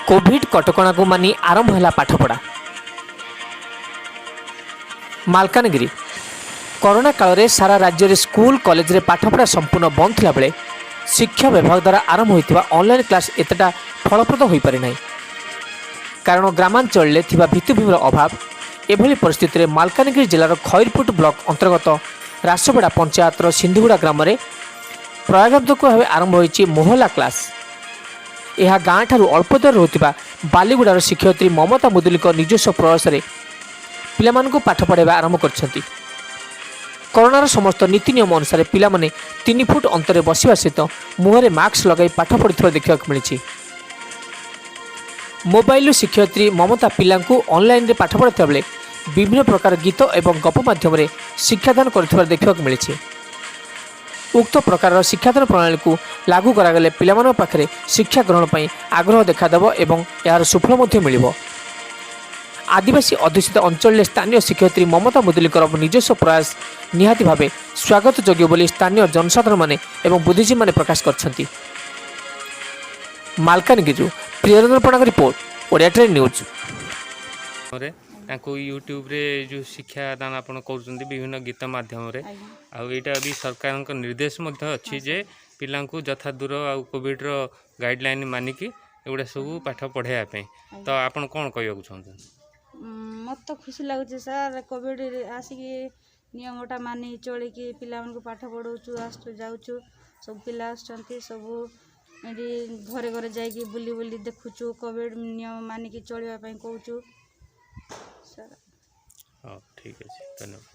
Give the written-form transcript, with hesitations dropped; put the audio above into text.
Covid कटकणा को मानि आरंभ है पाठपढ़ा। मालकानगिरी कोरोना काल में सारा राज्य में स्कूल कॉलेज रे पाठपढ़ा संपूर्ण बंद थिला बेले शिक्षा विभाग द्वारा आरंभ होइतिबा ऑनलाइन क्लास एतटा फलप्रद हो पारि नाही। कारण ग्रामांचल में थिबा भित्तिभूमिर अभाव। एभली परिस्थिति में मालकानगिरी जिलार खैरपुट ब्लॉक अंतर्गत रासपड़ा पंचायतर सिंधुगुड़ा ग्राम में प्रयोगात्मक भाव आरंभ होइछि मोहल्ला क्लास। यह गाँ ठारू अल्प दूर रोकथिबा बालीगुड़ार शिक्षयित्री ममता मुदुली निजस्व प्रयास पिलामानकु पाठ पढ़ाइबा आरंभ करछन्ति। कोरोनार समस्त नीति नियम अनुसार पिला माने 3 फुट अंतरे बसिबा सहित मुहरे मास्क लगाई पाठ पढ़ुथिबा देखिबाक मिलिछि। मोबाइल शिक्षयित्री ममता पिलांकु ऑनलाइन रे पाठ पढ़ाइथिबा बेले विभिन्न प्रकार गीत एवं गप माध्यम रे शिक्षादान करथिबा देखिबाक मिलिछि। उक्त प्रकार शिक्षादान प्रणाली को लागू करागले पिलामानक पाखरे शिक्षा ग्रहण पई आग्रह देखादेव एवं यार सुफल मध्य मिलिबो। आदिवासी अध्युषित अंचल स्थानीय शिक्षयित्री ममता मुदुली निजस्व प्रयास निहाती भावे स्वागत योग्य बोली स्थानीय जनसाधारण माने एवं बुद्धिजीवी माने प्रकाश करछन्ति। मालकानगिरी प्रियरंजन पणाक रिपोर्ट ओडिया ट्रेन न्यूज। यूट्यूब रे जो शिक्षादान आपण करूछन्ति विभिन्न गीत माध्यम रे आउटा भी सरकार निर्देश अच्छी जे पिला यथा दूर आ कोविड रो गाइडलाइन मानिकी एगुड़ा सब पाठ पढ़ाई तो आपण कौन कहूँ चाहते? मत तो खुशी लगुच सर कोविड आसिकी नियमटा मानि चलिकी पिला पाठ पढ़ाऊँ आसु जाऊँ सब पिला सब घरे घरे जाइए बुली बुली देखुचु कोविड नियम मानिकी चलवाई कहूँ सर। हाँ ठीक है, धन्यवाद।